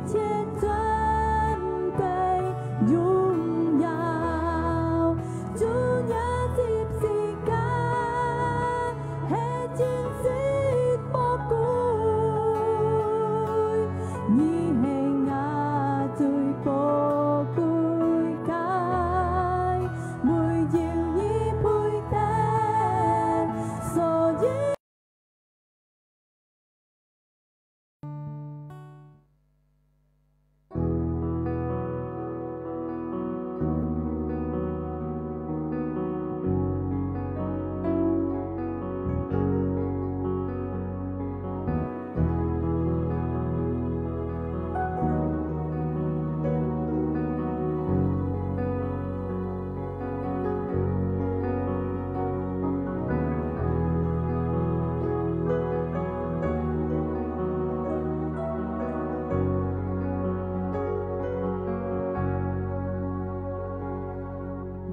切准备荣耀，主也接時間，係戰士寶貴，你係我最寶貴嘅，每要你配得，所以。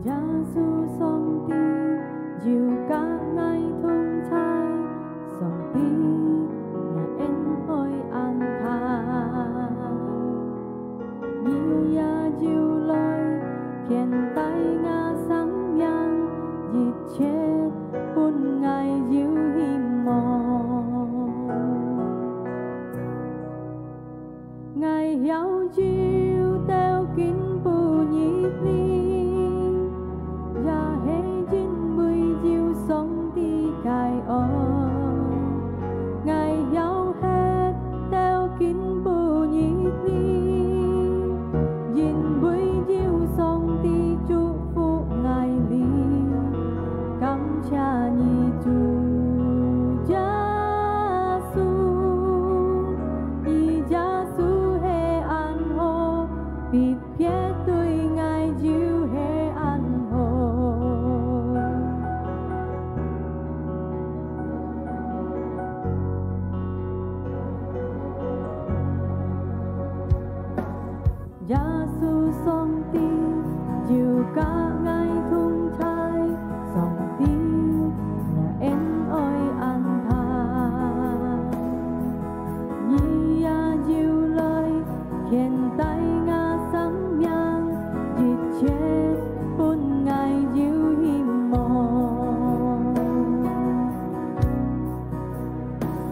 耶穌上帝要加愛同在，上帝也恩愛安排，你也要來獻帶我生命，熱切本愛要希望，愛有要掉見不熱烈。也係因為要上帝介愛，愛有吃掉見不熱烈，因為要上帝祝福愛你，感謝你主耶穌，以耶穌係安好，別別對愛要係安好。耶穌上帝要加愛同在，上帝也恩愛安排，你也要來獻帶我生命，熱切本愛要希望，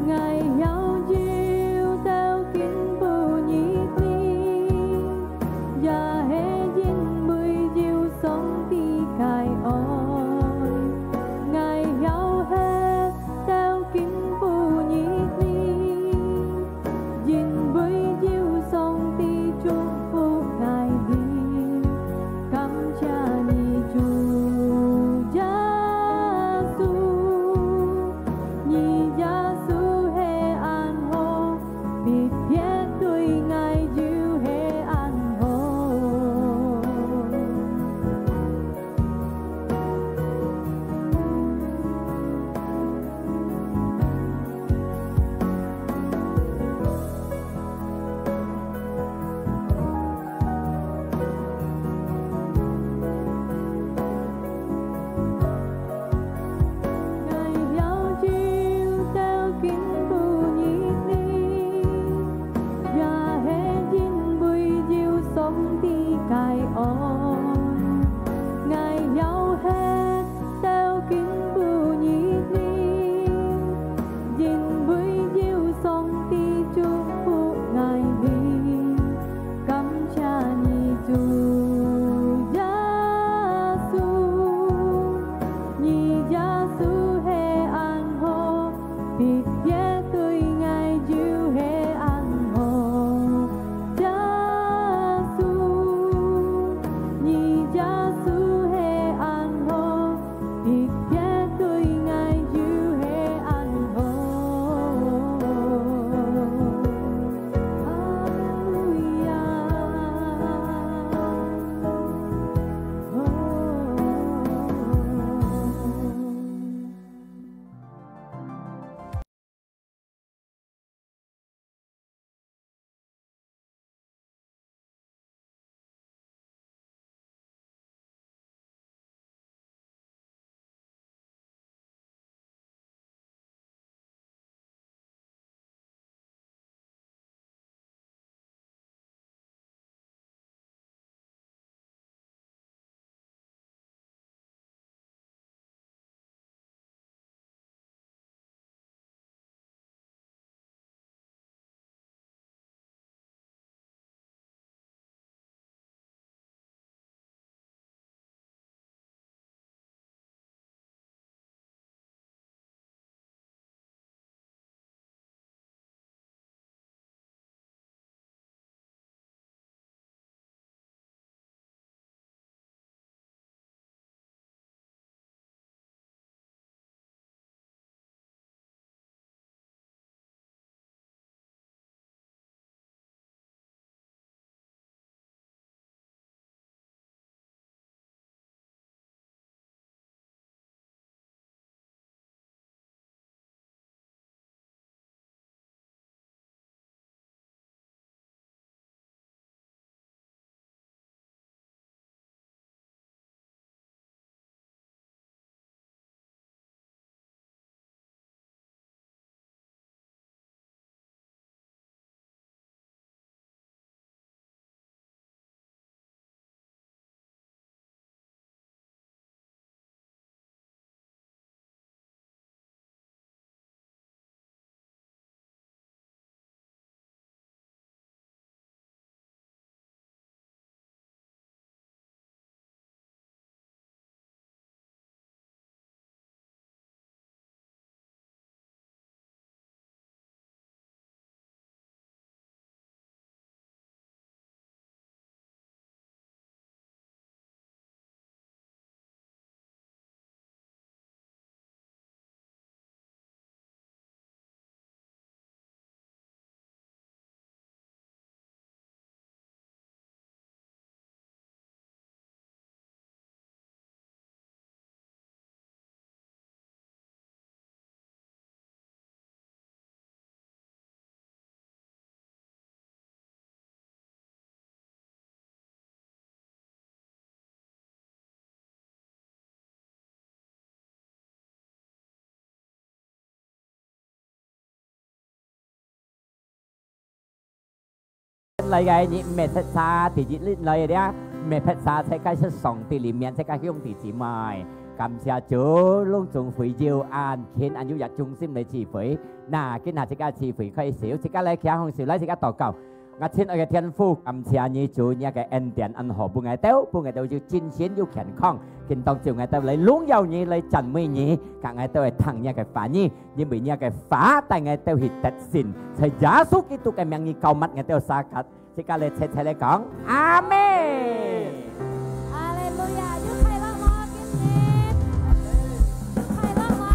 愛有要掉見不熱烈。也係因為要上帝介愛，愛有吃掉見不熱烈，因為要上帝祝福愛你，感謝你主耶穌，你耶穌係安好，別別對愛要係安好。嚟嘅你咩特沙地址嚟嘅咩特沙世界是上帝裏面世界兄弟姊妹，感謝主隆重會召安見安有日中心嚟智慧，嗱今日自家智慧開少，自家嚟企向少嚟自家禱告。我親愛嘅天父，感謝你主你嘅恩典恩惠，半ngày đều要盡顯要健康，見到朝ngày đều嚟榮耀你嚟讚美你，các ngày đều係thằng nhà cái phá你，nhưng vì nhà cái phá tại ngày đều hiện tật xin, thầy giá số kỹ tục cái miệng như cầu mắt ngày đều xa cắt, chỉ cả lời thầy lại講, Amen. Hallelujah, giúp thầy lo mò kiến nghiệp, giúp thầy lo mò,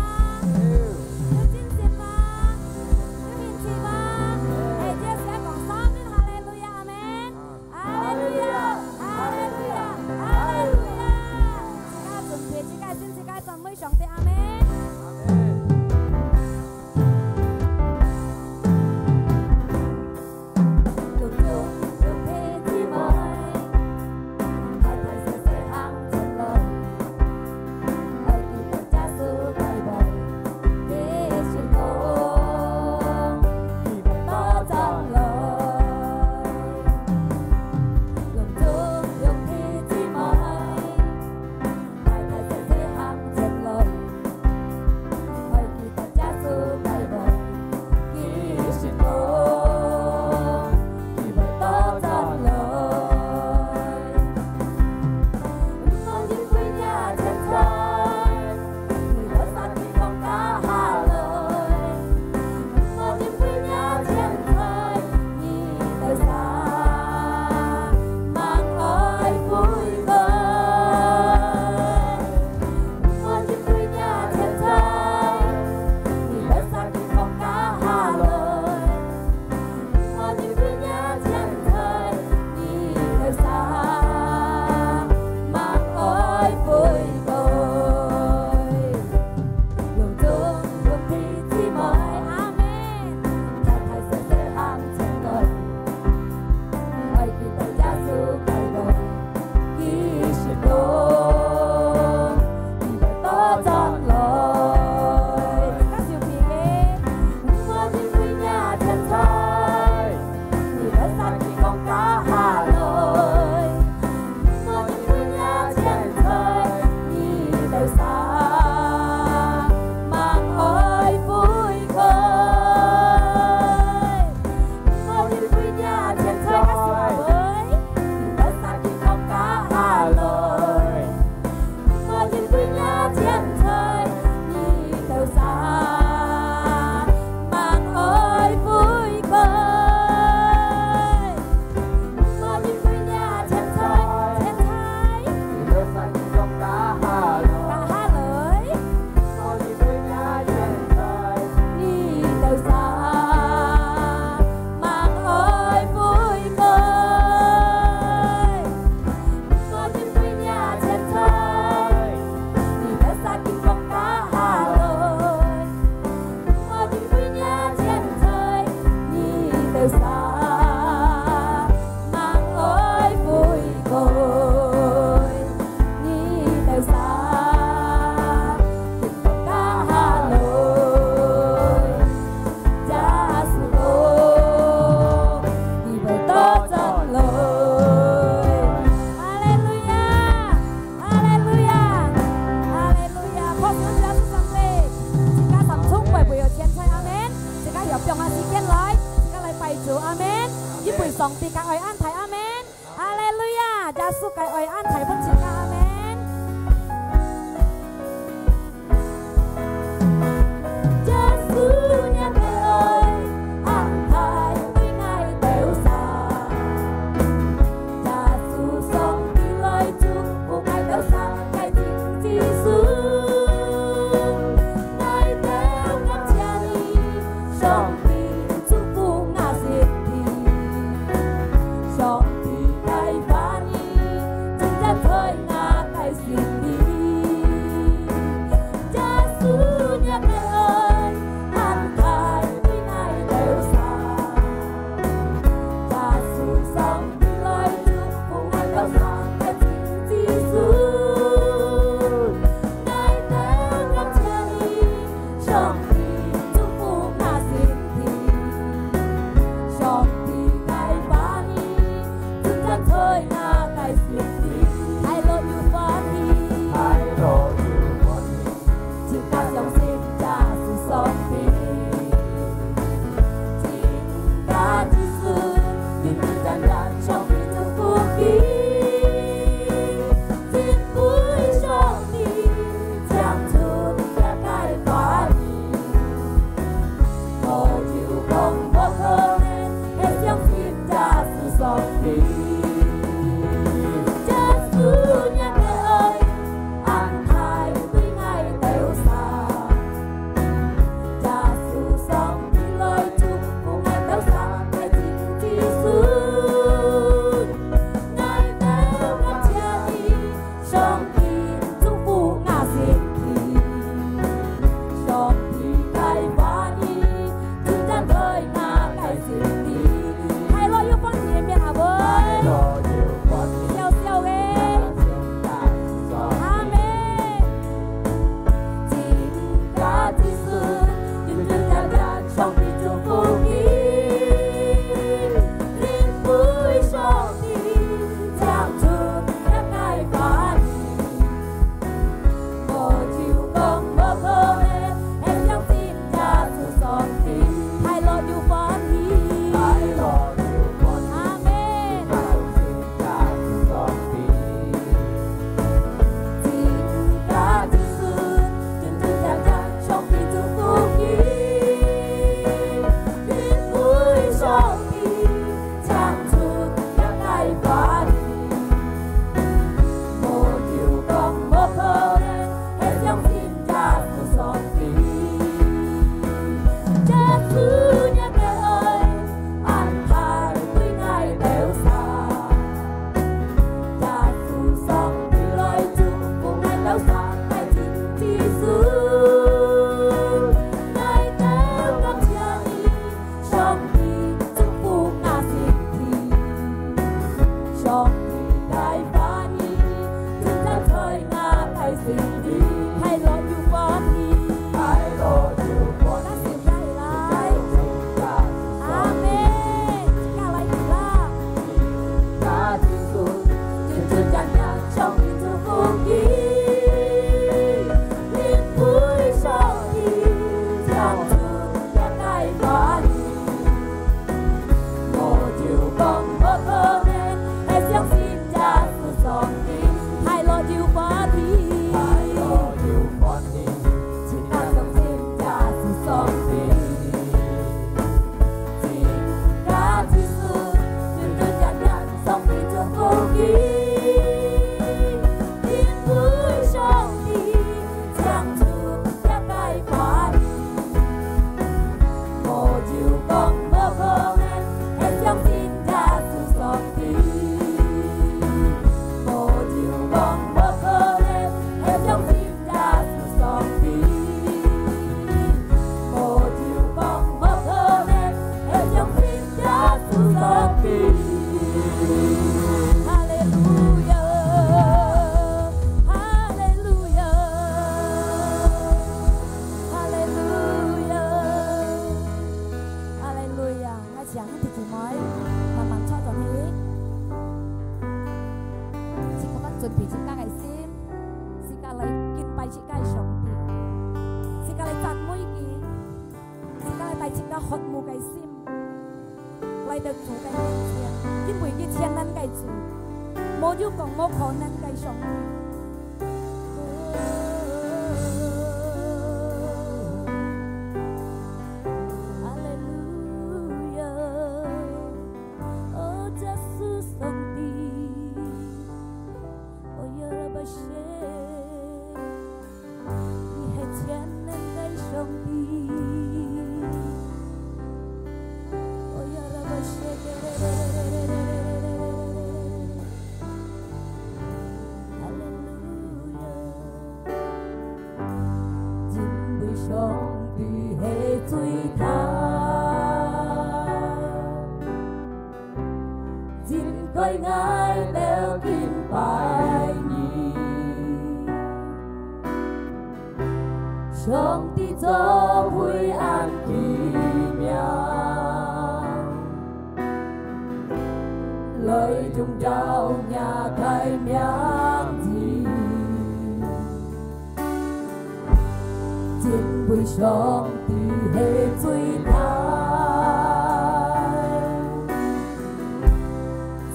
giúp chính xin mò, giúp hình chi mò, thầy chia sẻ còn xóm đến Hallelujah, Amen. Hallelujah, Hallelujah, Hallelujah. Chúng ta chuẩn bị, chúng ta xin chúng ta chọn mới chọn tới Amen. Được chung, được thế chi mới. Amen. Giúp quỳ song ti các ơi an thầy Amen. Hallelujah. Gia su cái ơi an thầy vẫn chỉ ca Amen. Gia su nhà cái ơi an thầy với ngày đều xa. Gia su song ti lời chúc của ngày đều xa ngày chính Giêsu. Ngày đều ngắm cha đi song Hãy subscribe cho kênh Ghiền Mì Gõ để không bỏ lỡ 心來到主嘅面前，因為佢請咱嘅主，冇有講我可能嘅上帝。上帝做會安奇妙，來中照nhà khai miang gì, chính vì song thì hệ duy thái,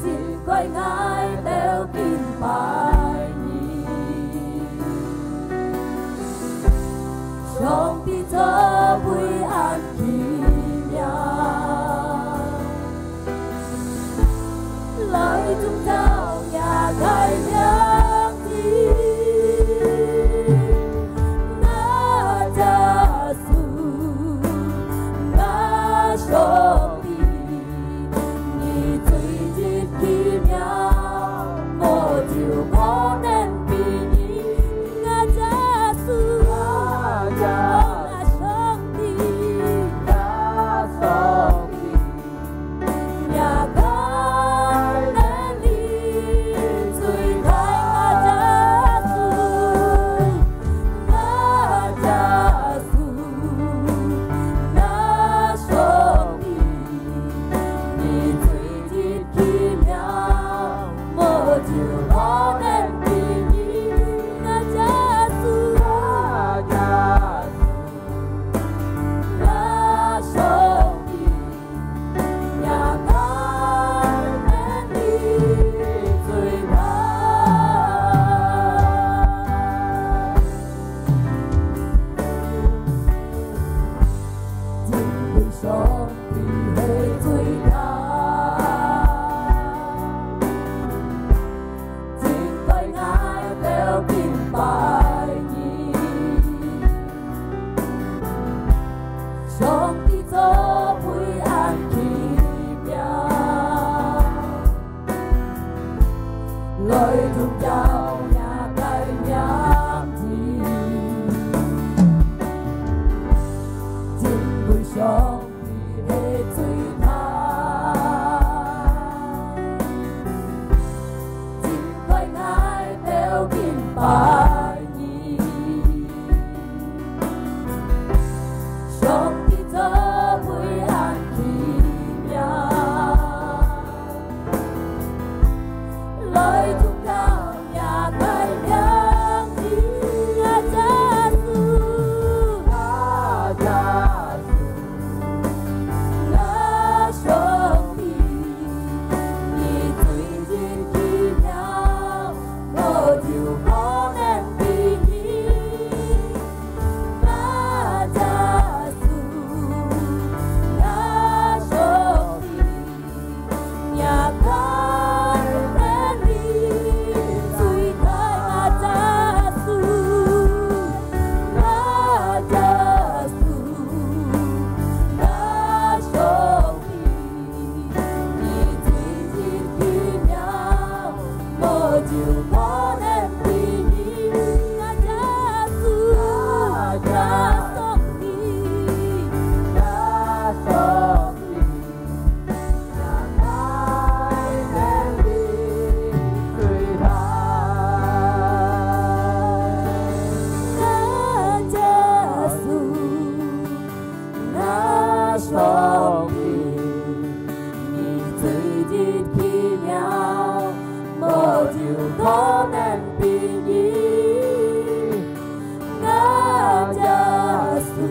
chính coi ngài đều kín bài nhì, song thì cho vui an kỳ miang, lại chúng ta nhà khai miang gì. Ngã Giêsu,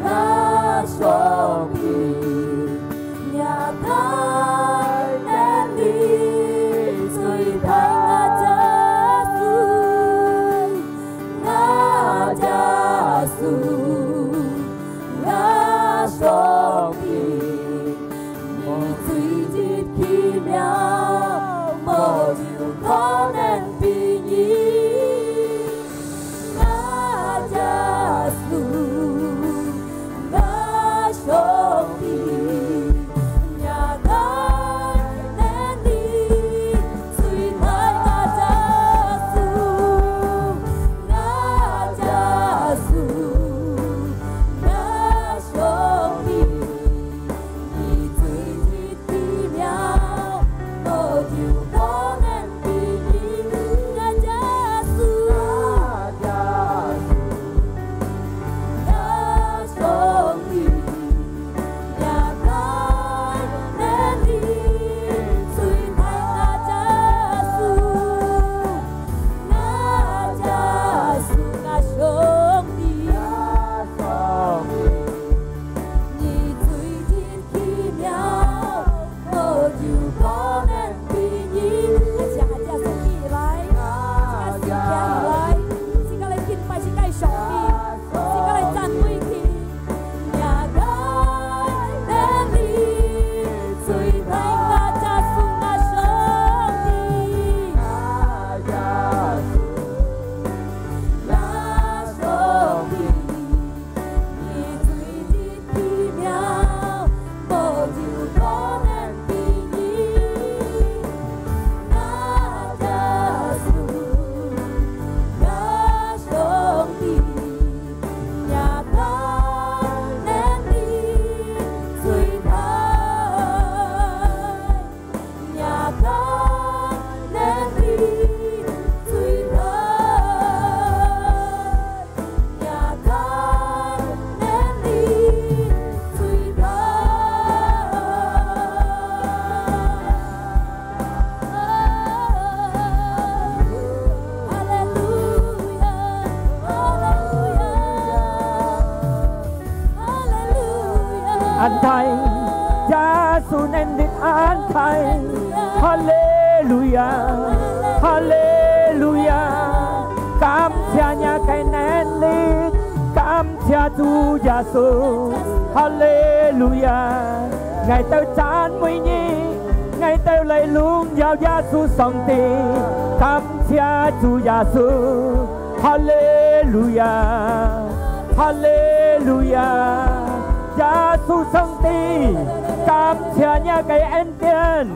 ngã thay. Hallelujah, Hallelujah. Cảm謝nhà cái nén lý, cảm謝Chúa Giêsu. Hallelujah. Ngài tao chán mùi nhi, Ngài tao lấy luôn vào Giêsu song tì. Cảm謝Chúa Giêsu. Hallelujah, Hallelujah. Giêsu song tì. Cảm謝nhà cái anh tiên,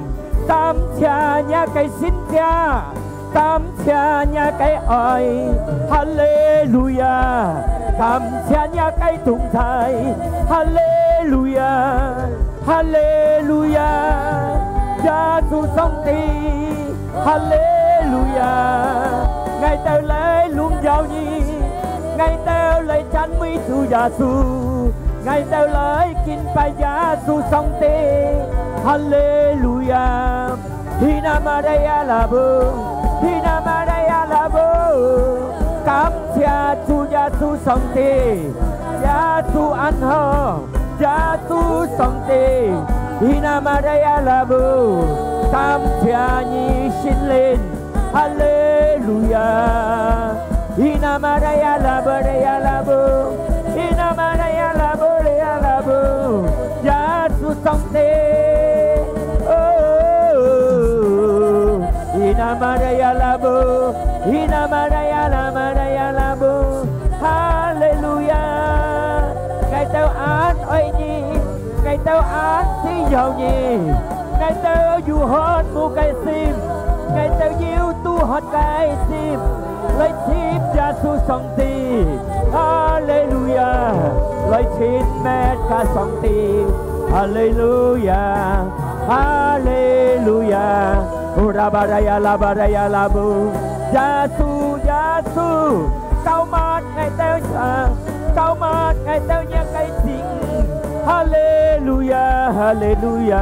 cảm謝nhà cái xin cha, cảm謝nhà cái ơi. Hallelujah. Cảm謝nhà cái tụng thầy. Hallelujah, Hallelujah. Giêsu song tì. Hallelujah. Ngài tao lấy luôn giàu nhi, Ngài tao lấy chán mỹ Chúa Giêsu. Ngài tao lấy kinh bài Giêsu song tì. Hallelujah. Hina Maria Labu, Hina Maria Labu. Cảm謝Chúa Giêsu song tì. Giêsu ăn hò, Giêsu song tì. Hina Maria Labu. Cảm謝nhi xin lên. Hallelujah. Hina Maria Labu, Labu. Hina Maria Labu, Labu. Giêsu song tì. Hina Maria Labu, Hina Maria Labu. Hallelujah. Ngài tao án ơi nhi, Ngài tao án tí dầu nhi. Ngài tao dù hết mu cây sim, Ngài tao yêu tu hết cây sim. Lấy chip Giêsu song tì. Hallelujah. Lấy chip mẹ ca song tì. Hallelujah, Hallelujah. Urabaraya labaraya labu. Giêsu, Giêsu. Cao mát Ngài tao cha, cao mát Ngài tao nhắc cái tình. Hallelujah, Hallelujah.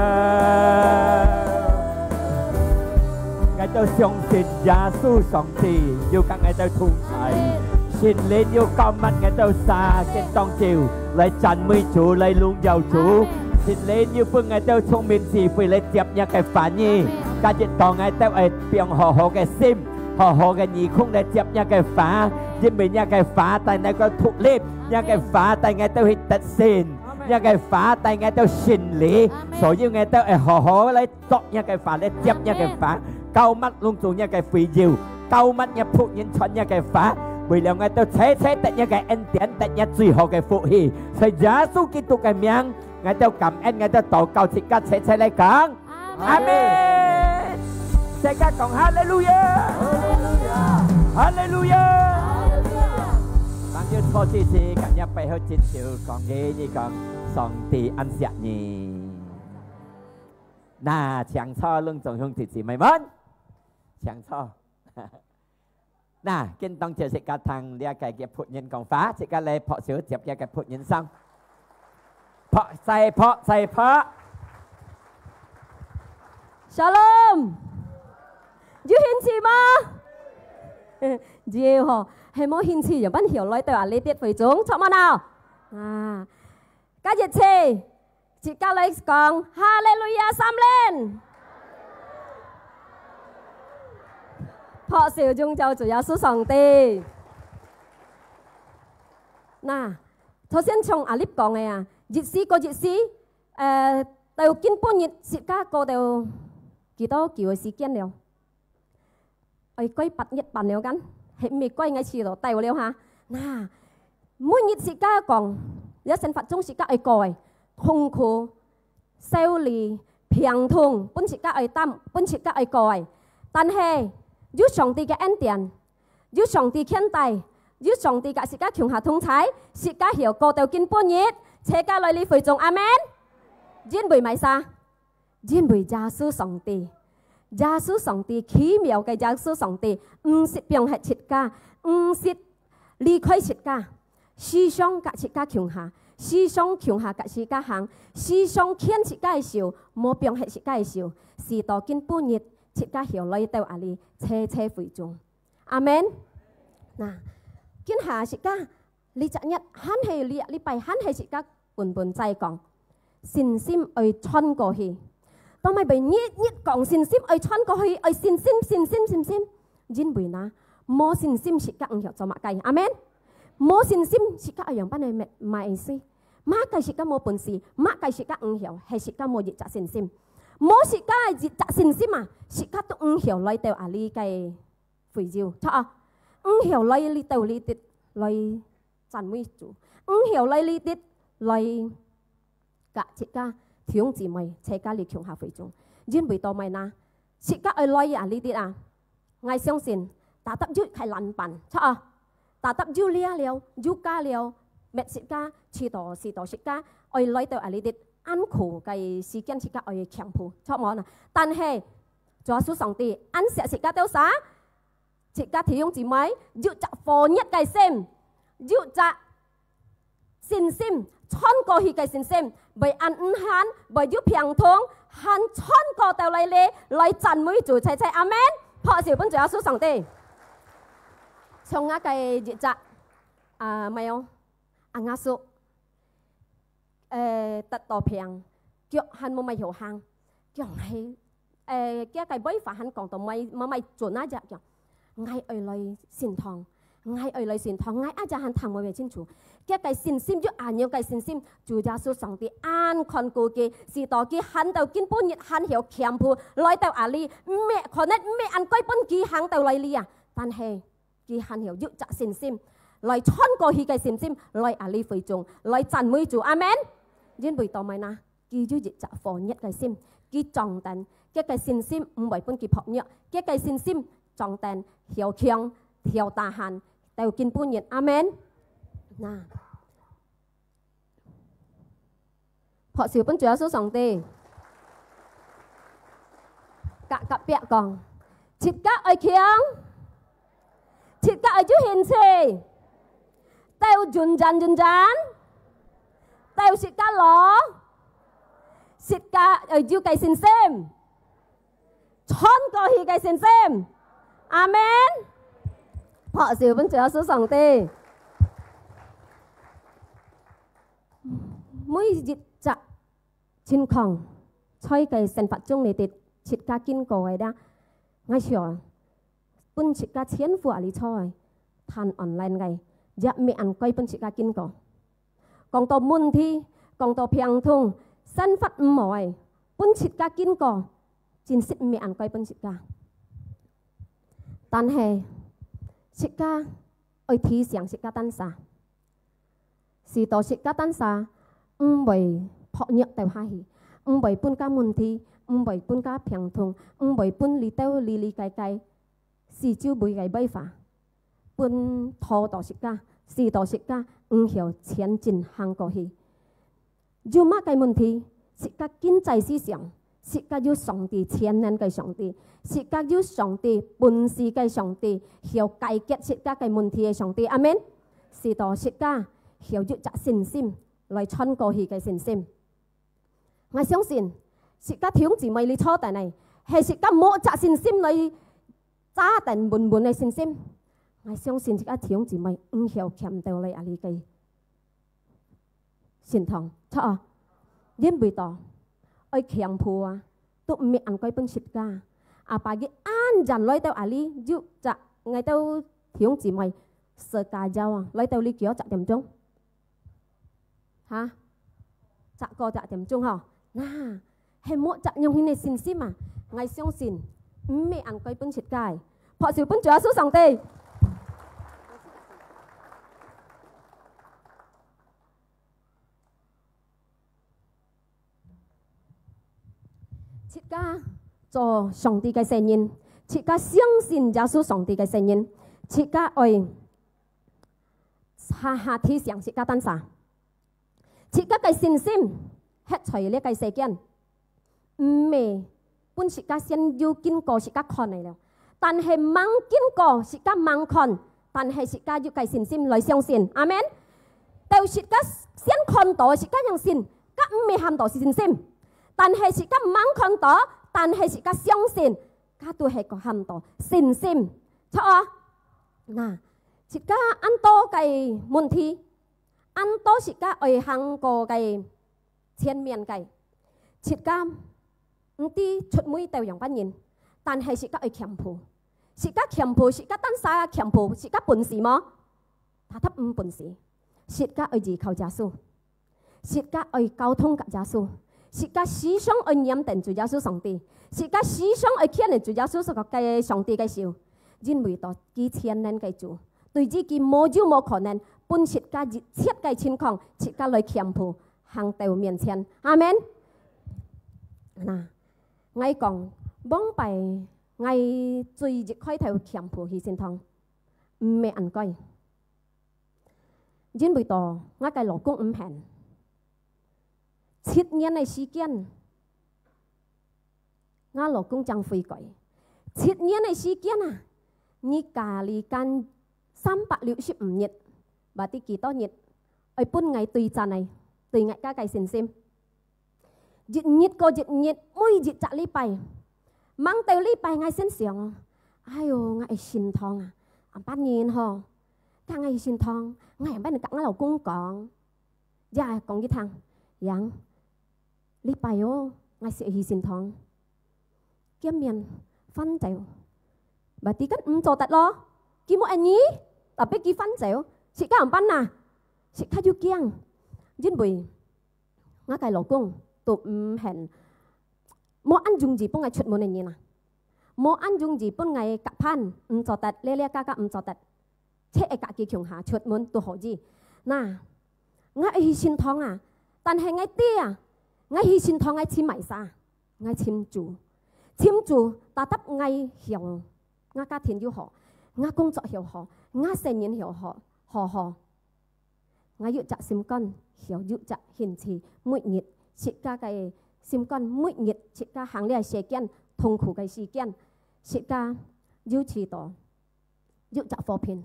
Ngài tao song xin Giêsu song tì. Yêu các Ngài tao thùng thầy. Xin lên yêu cao mắt Ngài tao xa trên tông chiều. Lại chăn mươi Chúa, lại luôn giàu Chúa. Xin lên yêu phương Ngài tao thông minh gì phải lấy tiếp nhắc cái phản nhi. Các chị tỏ Ngài tao ấy biếng họ cái sim. Họ cái nhị không để tiếp nhắc cái phá. Nhưng mình nhắc cái phá tại Ngài có thuộc liếp. Nhắc cái phá tại Ngài tao hít tật xin. Nhắc cái phá tại Ngài tao xin lý.所以Ngài tao ấy họ lấy tọ nhắc cái phá, lấy tiếp nhắc cái phá. Cao mắt luôn xuống nhắc cái phí diệu. Cao mắt nhắc phụ nhân chọn nhắc cái phá. Bởi lẽ Ngài tao thế tại nhắc cái ân tiện, tại nhắc duy họ cái phụ hì. Rồi Giêsu Kitô cái miệng. Ngài tao cảm ơn, Ngài tao tổ cầu thị các sẽ lại càng. Amen. Sẽ các còn Hallelujah, Hallelujah. Bạn yêu thô chi chi cảm nhận bài hơi chín chiều còn ghê như còn song tì ăn xạ nhì. Nà chẳng cho lưng tổng hương thịt gì mày mất. Chẳng cho. Nà kinh tông chờ sẽ cả thằng lia cái phụ nhân còn phá. Sẽ cả lê phọ sửa chẹp ra cái phụ nhân xong. Phọ say phọ say phọ. Shalom. You hiên chi mà? Diêu hả? Hay mỗi hiên chi vẫn hiểu lối từ lê tiết với chúng. Chọn mà nào? Các chị ca lấy con Hallelujah xăm lên. Phọ xỉu chung châu chủ Giêsu song tì. Nà, thôi xin trong Alip講嘅啊，熱師個熱師，就根本熱時家個就幾多叫嘅時間了，我歸8日半了緊，係未歸ngay次度帶了嚇。嗱，每熱時家講，有成法中時家愛改，痛苦、受利、平痛，本時家愛擔，本時家愛改，但係有上帝嘅恩典，有上帝牽帶。有上帝嘅時間強下通彩，時間曉過到見半日，車家來你會眾阿們，因為咪啥？因為耶穌上帝，耶穌上帝奇妙嘅耶穌上帝，唔是病係切家，唔是離開切家，思想嘅切家強下，思想強下嘅時間行，思想牽切家嘅時候，冇病係切家嘅時候，時到見半日，切家曉來到阿你，車會眾，阿們，嗱。見下時間，你昨日肯係你拜肯係時間半半齋講，信心去穿過去，當咪被熱講信心，愛穿過去，愛信心，因為那冇信心是甲唔曉做乜計，阿們？冇信心是甲一樣班嘅咪事，乜計是甲冇本事，乜計是甲唔曉，係是甲冇熱責信心，冇是甲熱責信心啊，是甲都唔曉來到阿哩嘅肥蕉，錯啊？唔曉來呢度呢啲來讚美主，唔曉來呢啲來甲一家。弟兄姊妹，車家力強下會眾，因為到咪那，設家愛來啊呢啲啊，我相信打得要係難辦，錯啊！打得要叻了，要加了，咩設家遲到設家愛來到啊呢啲安苦嘅時間設家愛強迫，錯冇啊！但係主耶穌上帝安石設家到啥？設家弟兄姊妹要集火一嘅心，要集信心。穿過去嘅信心，為安慳，為要平通，慳穿過到嚟咧，來讚美主，齊阿們。破小本主耶穌上帝，從那個日子沒有亞述得到平，腳慳冇咪有行，腳係嘅個規範講到咪做那隻腳，嗌愛來善堂。ngay ở lời xin thằng ngay ai cha han thằng mọi việc chính chủ cái xin sim chứ nhiều cái xin sim chủ gia số sòng thì an con cô kia si tỏ kia han đầu kinh bún nhiệt han hiểu kèm phu lôi tàu ali mẹ còn nét mẹ ăn quay bún kia hàng tàu lại li à tan hè kia han hiểu giúp cha xin sim lôi chọn cô hi cái xin sim lôi ali phải trùng lôi chăn mũi chủ amen diễn buổi tàu mày na kia giúp cha phò nhất cái sim kia trọng tàn cái xin sim bảy bún kia phọc nhựa cái xin sim trọng tàn hiểu kiêng hiểu ta han tàu kinh bún nhiệt amen na họ xỉu bún chúa số sòng tê cả cặp bẹ còn chít các ai kiêng chít các ai chú hiền xì tàu dùn dàn tàu chít các ló chít các ai chú cái xin xem chọn có hi cái xin xem amen họ xỉu bún chúa số sòng tê mỗi dịp chặt chín khòng chơi cái sản phẩm chung này thì chít cá kinh cổ ấy đã ngay chiều bún chít cá chiến vụ ali chơi than online ngay dạ mẹ ăn quay bún chít cá kinh cổ còn tàu muôn thi còn tàu phiang thùng sản phẩm mỏi bún chít cá kinh cổ chín xịt mẹ ăn quay bún chít cá tan hè chít cá ơi thi xiang chít cá tan sa xì tàu chít cá tan sa bởi họ nhận tàu hai bởi bún cá muôn thi bởi bún cá phiang thùng bởi bún lì tàu lì cái xì chiu bùi cái bay phá bún thò tàu chít cá xì tàu chít cá hiểu chiến trình hàng cổ hi dù mà cái muôn thi chít cá kinh tế思想chít cá yêu上帝千年cái上帝chít cá yêu上帝本事cái上帝hiểu解決chít cá cái muôn thi cái上帝amen xì tàu chít cá hiểu yêu trả信心來穿過去嘅信心，我相信是家弟兄姊妹你初代呢，係是家冇扎信心嚟揸定滿滿嘅信心，我相信是家弟兄姊妹唔曉欠到你阿哩嘅信堂，錯啊？因為到愛強迫啊，都唔係按規本設㗎，阿爸嘅安人來到阿哩要扎嗌到弟兄姊妹世界州啊，來到你叫10點鐘。hả chặt co chặt điểm chung hả na hay mỗi chặt nhung hình này xin sim mà ngày xong xin mẹ ăn quay bún chít cay họ chịu bún chó số sòng tê chít ca cho sòng tê cái sen nhìn chít ca相信耶穌上帝嘅聲音chít ca ơi ha thi想chít ca tan sa chít các cái信心hết trời lấy cái sự kiện mẹ bún chít các xin yêu kinh cổ chít các con này rồi但係mang kinh cổ chít các mang con 但係chít các yêu cái信心來相信 amen 但chít các先看到chít các相信các未喊到信心但係chít các mang看到但係chít các相信các都係個喊到信心錯啊嗱chít các ăn to cái môn thi ăn tốt chít cá ở hàng cổ cái thiên miền cái chít cá đi chụt mũi tàu yang ban nhìn tan hay sĩ các ở khiêm phù sĩ các tan xa khiêm phù sĩ các bổn sĩ mà ta thấp bổn sĩ sĩ các ở gì khâu giáo sư sĩ các ở giao thông các giáo sư sĩ các思想ở nhắm đến chủ giáo sư上帝sĩ các思想ở khiên đến chủ giáo sư所cái上帝cái事因為到幾千年嘅主對自己冇就冇可能本sĩ các切嘅情況sĩ các來khiêm phù hàng đầu面前阿們嗱ngay講幫拜ngay最熱開頭khiêm phù hy sinh堂唔係ăn coi因為到我嘅老公唔行7年嘅時間我老公將悔改7年嘅時間啊你咖喱干365日và tí kỳ to nhật ở bốn ngày tùy trà này tùy ngày các cái xem dịch nhiệt có dịch nhiệt mỗi dịch chặt lý bài mang tàu lý bài ngày sen xiang ai ô ngày xin thong à bắt nhìn ho cả ngày xin thong ngày bắt được cả ngày老公講dạ講cái thằng yang lý bài ô ngày sẽ hy sinh thong kiếm miền phân tàu và tí cách cho tật lo kiếm một anh nhí tập biết kí phân tàu chị các ông ban à chị khai du kiang dính bùi ngã cái老公tụt hẹn mua ăn dùng gì bông ngày chuột mua này nhỉ nè mua ăn dùng gì bông ngày cặp pan cho tật lê lê ca cho tật thế cả kỳ khiung hạ chuột muốn tụt hỏi gì nà ngã hy sinh thong à但係ngã tia à ngã hy sinh thong ngã chim mày sa ngã chim chủ ta tập ngã hiểu ngã家庭要好ngã工作要好ngã成年要好好ngã要จัด心肝hiểu要จัดhiện時每日設家嘅心肝每日設家行呢時間痛苦嘅時間設家要遲到要จัด貨片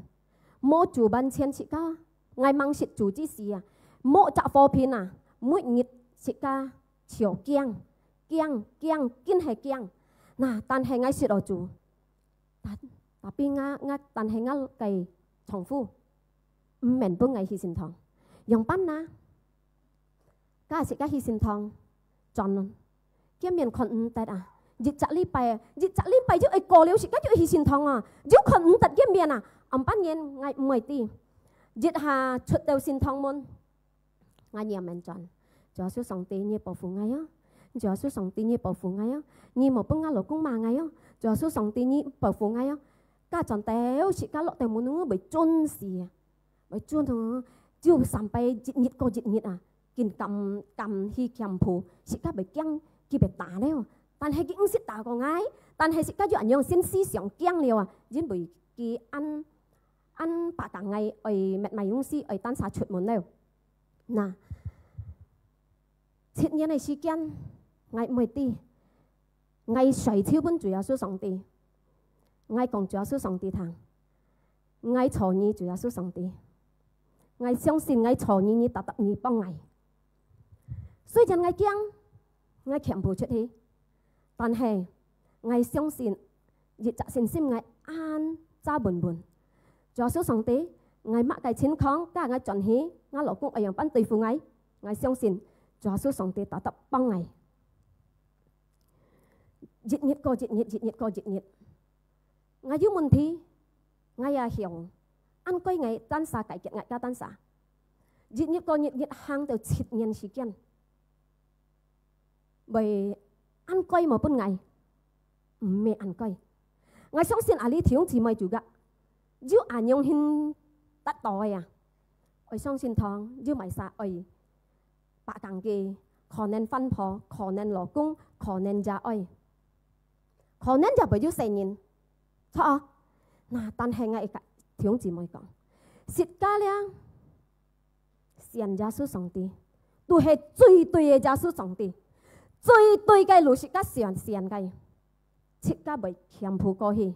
冇做半天設家ngã mang設做之事啊冇จัด貨片啊每日設家潮驚堅係驚嗱但係ngã設落做tapi ngã但係ngã計重複唔明本ngã hy sinh堂用班呐家係家hy sinh堂盡見面คน唔得啊日จาก呢ไป就ไอ้過了時家就hy sinh堂啊就คน唔得見面啊ông班nhân ngã唔係啲日下出到獻堂門ngã nhiều mình chọn cho số sòng tiền như bảo phụ ngã á cho số sòng tiền như bảo phụ ngã á như một bưng ngã老公mà ngã á cho số sòng tiền như bảo phụ ngã á家chọn téo chỉ cá lọ téo muốn nó bị chôn xì bị chôn thằng chưa sampai dịch nhiệt à kinh cầm hi khiêm phù chỉ cá bị căng kia bị tả đấy但係佢識打個嗌，但係食家有人用先思想驚了啊！因為佢按白講嗌，為密碼公司為單殺出門了。嗱，7年嘅時間，嗌唔係啲，嗌誰超本主要是上帝，嗌講主要是上帝堂，嗌錯你主要是上帝，嗌相信嗌錯你達你幫嗌，所以就嗌驚，嗌強迫出去。但係我相信熱責信心我安揸本本做少上帝我乜嘅情況加我盡起我老公一樣班對付我相信做少上帝達得幫我熱熱過我有問題我也曉安歸我單殺解決我家單殺熱行到7年時間為ăn coi mà bên ngày mẹ ăn coi ngày sống xin ali thiếu chỉ mày chủ gạ dù anh nhung hin tắt tỏi à ở sống xin thong dù mày sa ở bà càng kì khó nên phân phó khó nên lò cung khó nên gia ơi khó nên gia bởi dù xây nhìn cho nà tan hay ngày thiếu chỉ mày講xịt ca liang xiên gia sư song ti tu hệ最對嘅gia sư song ti最對嘅路是家善嘅，切家為強迫過去，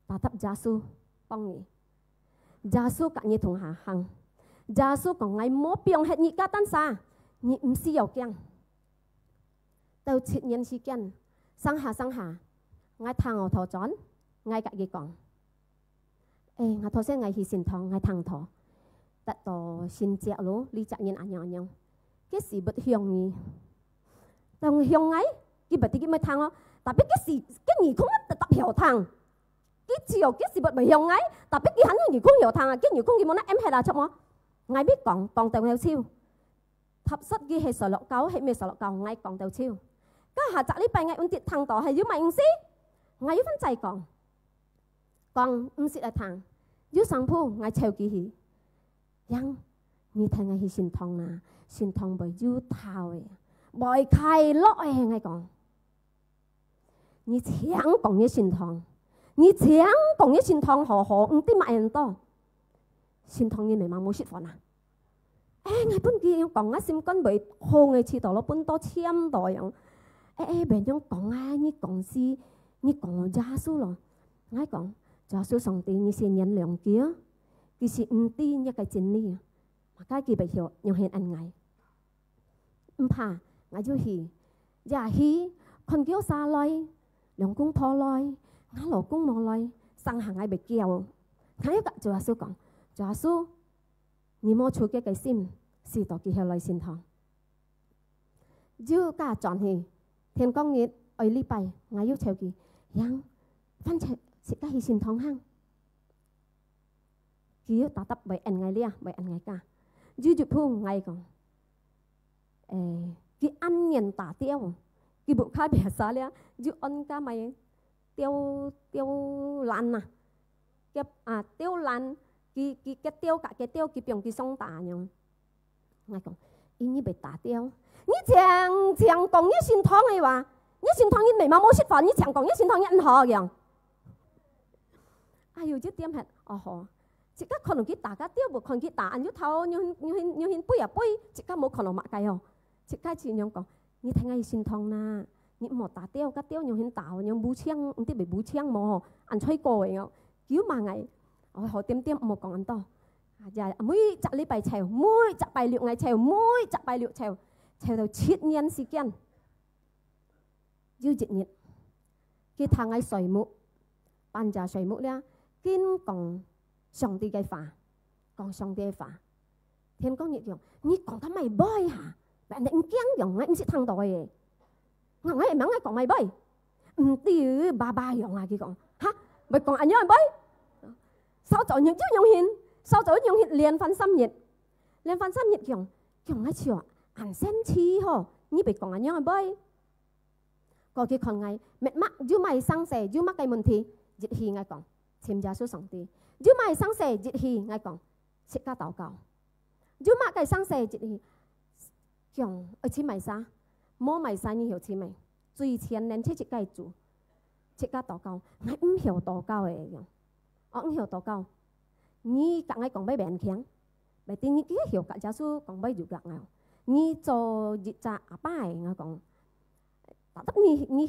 達得耶穌幫你，耶穌跟你同下行，耶穌講你冇病係你家單啥，你唔需要驚。到7年時間，生下，我聽我頭轉，我自己講，我頭先我去善堂，我聽頭，得到先隻咯，你責任安樣，幾時不向你？當向 cái bật cái mới thang đó tapi cái gì cũng tập hiểu thằng cái chiều cái gì bật bởi hiểu ngay tapi cái hắn gì cũng hiểu thằng cái gì cũng gì muốn em hay là chậm ngay biết còn tàu theo siêu thập sắt ghi hệ sở lọ cáo hệ mê sở lọ cáo ngay còn tàu siêu các hà chặt lấy bài ngay ôn tiệt thằng tỏ hay dưới mày xí ngay phân chạy còn xịt là thằng dưới sang phu ngay treo kỳ hỉ yang như thằng ngay xin thong bởi dưới thao ấy bởi khai lọ ấy ngay còn như chẳng còn như xin thong họ tí mày anh to xin thong như này mà mua shit phòn à ngay bên kia còn ngay xin con bởi hồ ngay chỉ tỏ nó bên to chiêm đòi yang bên trong còn ai như còn si như còn gia số rồi ngay còn gia số sòng tiền như xin nhận lượng kia cái sự tin như cái chân lý mà cái kỳ bài hiểu nhiều hơn anh ngay pa ngay chú hì gia hì con kéo xa loi lượng cũng pho loi ngã lỗ cũng mò loi sang hàng ai bị kéo ngay cả gia số còn gia số你莫出嘅心是到佢後來先堂，要家轉去天光日愛禮拜，我要求佢，樣翻出食家去先堂行，佢要打得為人愛咧，為人愛家，要住鋪愛講，佢安人打雕，佢不開別啥咧，要安家咪雕爛啊，嘅雕爛。cái tiêu cả cái tiêu cái biển cái sông tả nhau ngay còn ini bị tả tiêu你讲讲一心汤的话一心汤你眉毛冇識法你講講一心湯一好樣哎呦這點係好即刻可能佢打個tiêu 可能佢打按咗頭要背啊背即刻冇可能抹計哦即刻前樣講你聽下一心湯啦你冇打tiêu cái tiêu nhiều hiện tạo nhiều bú chiang không biết bị bú chiang mò ăn chơi còi nhau cứu mà ngày họ tiêm một con ăn to, giờ mỗi chặt lấy bài trèo, mỗi chặt bài liệu ngày trèo, mỗi chặt bài liệu trèo đầu chết nhân si kiên, dư dịch nhiệt, cái thằng ấy soi mũ, ban giờ soi mũ nha, kiên còn sòng đi cái phá, còn sòng đi phá, thiên có nhiệt dùng, nhiệt còn thằng mày bơi hả, bạn định kiêng dùng ngay sẽ thằng đòi, ngang ngay mắng ngay còn mày bơi, tiêu ba dùng à kia còn, hả, mày còn anh nhớ anh bơi sao cho những chú nhung hiện liền phân xăm nhiệt kiểu ngay chiều ăn xem chi ho như bị còn anh nhớ bơi có cái con ngay mệt mắc chú mày sang sẻ chú mắc cái môn thi dịch hì ngay còn xem giá số sòng ti chú mày sang sẻ dịch hì ngay còn sẽ ca tàu cầu chú mắc cái sang sẻ dịch hì kiểu ở chi mày sa mô mày sa như hiểu chi mày duy tiền nên chết cái chủ sẽ ca tàu cầu ngay hiểu tàu cầu ấy ông hiểu tàu cầu, ni cả ngày còn bay bèn khéng, bởi tin ni kia hiểu cả giáo sư còn bay được gạt nào, ni cho dịch ra bài nghe còn, tất ni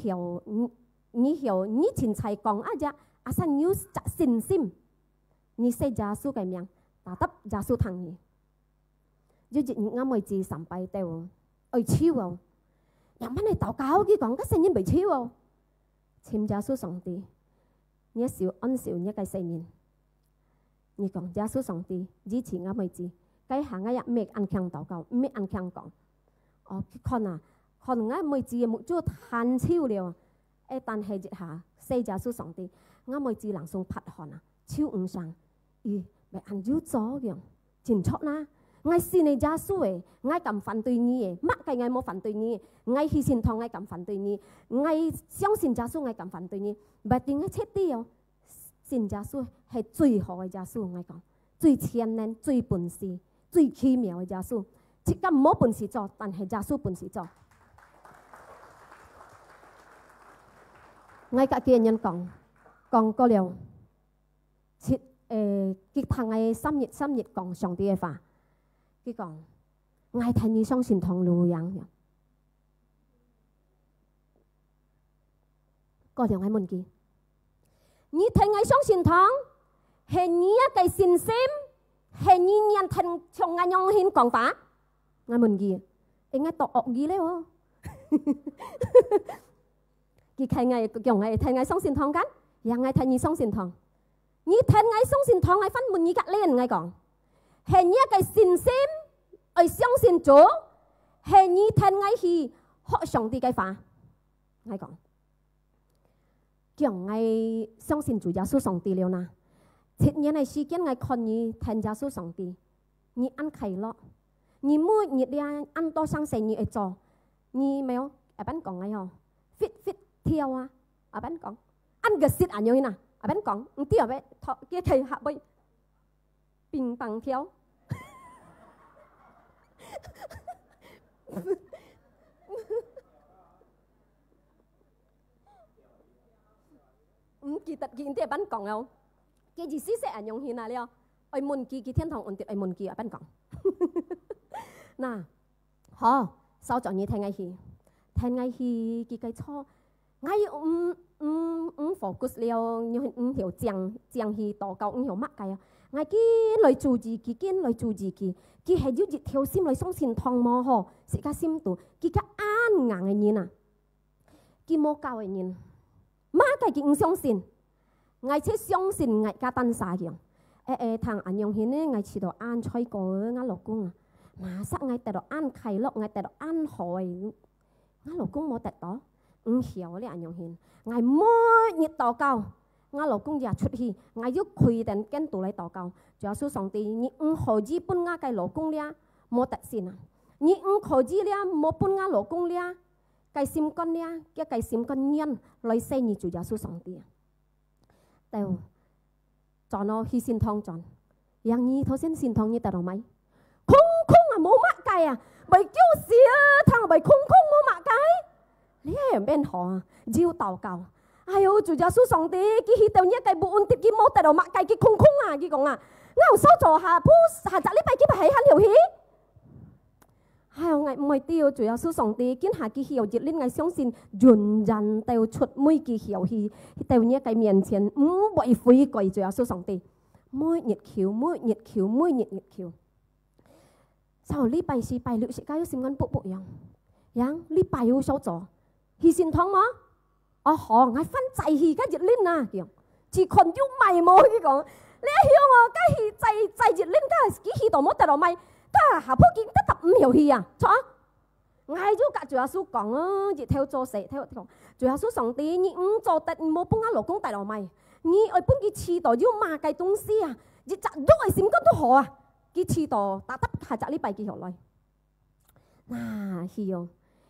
hiểu ni chính sai còn aja, asan news chặt xin sim, ni say giáo sư cái miệng, ta tập giáo sư thằng ni, như dịch những ngắm mày chỉ sắm bay teo, ơi chiêu không, yang mana tàu cầu kia còn cái sinh nhân bị chiêu không, chim giáo sư sống đi. nhớ xíu ăn xíu nhớ cái xây nhìn như còn giá số sòng ti chỉ chỉ ngắm mấy chỉ cái hàng ngay mẹ ăn khang tàu cầu mẹ ăn khang còn con ngay mấy chỉ một chút than chiêu liều tan hay dịch hà xây giá số sòng ti ngắm mấy chỉ lặng sông phát hòn chiêu sang mẹ ăn dữ gió kìa chỉnh chót na ngay xin này giá số ấy ngay cầm phản đối nhỉ mắc cái ngay mua phản đối nhỉ ngay hy sinh thong ngay cầm phản đối nhỉ ngay相信giá số ngay cầm phản đối nhỉ bởi vì ngay chết đi xin giá số係最好嘅giá數ngay講最前能最本事最奇妙嘅giá數即刻冇本事做但係giá數本事做ngay cả kia nhân còn có liều cái thằng ấy xâm nhiệt còn sòng đi phà cái còn ngay thành như song xin thong lù yang có điều ngay môn kia như thành ngay song xin thong hình như cái xin sim hình như nhân thành trong ngay nhong hin còn phá ngay môn kia ngay tọt ọc gì đấy không cái thành ngay kiểu ngay thành ngay song xin thong cắn yang ngay thành như song xin thong như thành ngay song xin thong ngay phân môn như cắt lên ngay còn hình như cái xin sim ở song xin chỗ hình như thành ngay khi họ sống đi cái phá ngay講，叫ngay相信主耶穌上帝了นะ切年ใน時間ngay看你聽耶穌上帝，你安快樂，你每日咧安多相信你會做，你沒有阿班講ngay ho fit 跳啊，阿班講安個sit anh như nè，阿班講唔知阿班thọ kia thầy hạ bay bình bằng theo kỳ tật kỳ thế bạn講không? Cái gì sẽ ảnh hưởng hiện nào liệu? Ai muốn kỳ thiên堂ổn định ai muốn kỳ ở bạn講. Nà, họ sao chọn như thế ngay khi cái cho ngay focus liệu như hiểu chẳng hi tổ cầu hiểu mắc cái ngay cái lời chủ gì cái lời chủ gì cái hay giúp dịch theo sim lời song xin thong mò họ sẽ cái sim tụ cái an ngang ngay nhìn à cái mô cao ngay nhìn má cái相信ngay chế相信ngay cái tan xa kìa thằng anh nhung hiến ngay chỉ đồ an chơi cổ ngay lộc cung à mà sắc ngay tại đồ an khai lộc ngay tại đồ an hỏi ngay lộc cung mô tại đó hiểu đấy anh nhung hiến ngay mỗi nhiệt tàu cao ngay lộc cung giả xuất hi ngay giúp khuy đến kén tụ lại tàu cao chủ số sòng tì nhị hồ gì bún ngay cái lộc cung lia mô tại xin à nhị hồ gì lia mô bún ngay lộc cung lia cái sim con lia cái sim con nhân lấy xe nhị chủ số sòng tì tao cho nó hy sinh thong chọn yang nhi thôi xin thong như tao đâu mấy không à mô mắc cái à bởi kêu xía thằng bởi không mô mắc cái lấy bên họ diêu tàu cầu ai ơi chủ giáo số sòng tí cái hi tao nhớ cái bụng tiết cái mô tao đâu mắc cái không à cái còn à ngao sao trò hà pu hà trả lấy bài cái bài hắn hiểu hí hai ngày mày tiêu chủ giáo số sòng tí kiến hà cái hiểu dịch lên ngày sống xin dồn dần tao chuột mũi cái hiểu hi tao nhớ cái miền tiền bội phơi quậy chủ giáo số sòng tí mũi nhiệt khiếu sao lý bài si bài lựa sĩ cái xin ngân bộ yang lý bài yêu sao trò hi xin thong má họ ngay phân chạy hi cái dịch lên nè kiểu chỉ còn giúp mày mô cái còn lẽ hiểu mà cái hi chạy dịch lên cái hi đồ mốt tại đồ mày ta hà phúc kiến tất tập hiểu hi à cho ngay chú cả chủ giáo số còn chỉ theo cho sẽ theo chủ giáo số sòng tí nhị cho tận mô bung á lỗ công tại đồ mày nhị ở bung cái chi đồ giúp mà cái东西à chỉ chặt giúp ai xin con都好啊cái chi đồ ta tất hà chặt lý bài cái hiểu rồi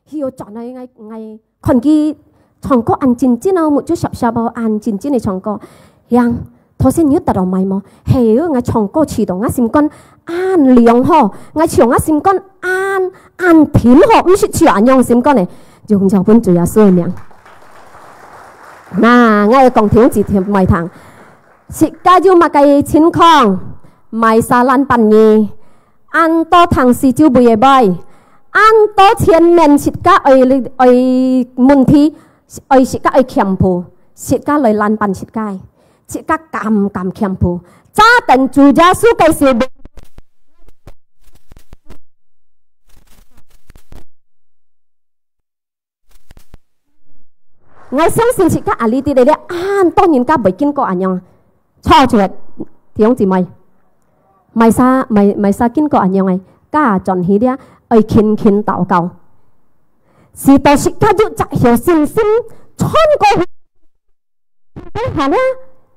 hiểu chọn này ngay còn cái chọn có ăn chín chín nào một chút sập bao ăn chín chín này chọn có yang thôi xin nhớ tao mày mà hiểu ngay chọn có chỉ đồ ngay xin con ăn liang ho ngay chọn ngay xin con ăn thịt ho không phải chỉ ăn nhông xin con này dùng cho bên chủ nhà xuôi miệng ngay còn thiếu chỉ thêm mày thằng chỉ cái chú mà cái chín con mày sa lan pan nhì ăn to thằng xì chú bùi bay ăn to thiên men chỉ cái ai muốn thi ai chỉ cái ai khiêm phụ chỉ cái lời lan pan chỉ cái cam khiêm phụ cha tận chủ gia số cái gì ngay sáng xin chỉ cái ali thì đây an to nhìn cái bảy kinh có anh nhung cho chuyện thì ông chị mày sa kinh có anh nhung này cả chọn hi dia ai kinh tạo cầu si tao chỉ cái chú chạy hiểu xin chọn có hả nè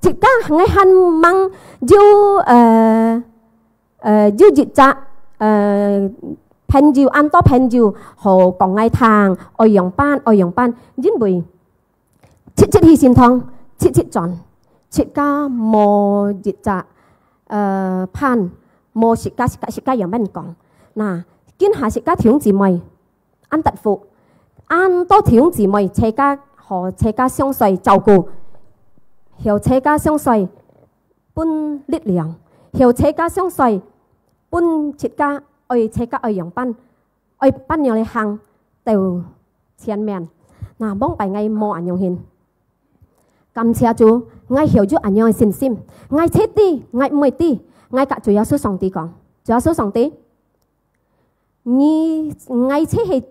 chỉ cái ngay han mang du dịch cha pen du ăn to pen du hồ còn ngay thang oi yong ban dính bùi chít hi xin thong chít chọn chít ca mò dịch cha pan mò chít ca yong ban còn nà kiến hà chít ca thiếu gì mày ăn tật phụ ăn to thiếu gì mày chế ca họ chế ca相随照顧hiểu chế ca相隨搬力量hiểu chế ca相隨搬chít ca oi chế ca oi yong ban oi ban nhau lại hàng đều thiên mèn nà bông bài ngay mò anh nhung hin cảm ơn chú ngay hiểu chú anh nhung xin sim ngay chết đi ngay mười đi ngay cả chủ yếu số sòng tí còn chủ yếu số sòng tí nhi ngay chết hay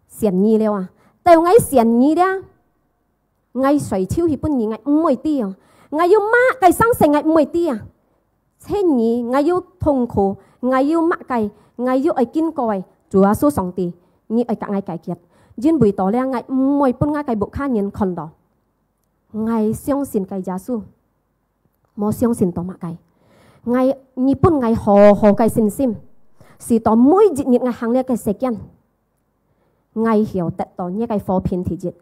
xiển nhi liệu à đều ngay xiển nhi đó ngay sợi chiếu thì bún nhi ngay mười đi à ngay yêu má cái sáng sớm ngay mười đi à chết nhi ngay yêu痛苦ngay yêu má cái ngay yêu ai kinh coi chủ yếu số sòng tí nhi ai cả ngay cải kiệt Jin buổi tối là ngày mỗi bữa ngày cái bộ khá nhìn con đó ngày相信cái giá su mỗi相信tổ mạ cái ngày nhị bữa ngày hồ cái xin sim si tổ mỗi dịp nhị ngày hàng này cái sự kiện ngày hiểu tết tổ nhị cái phổ biến thì dịp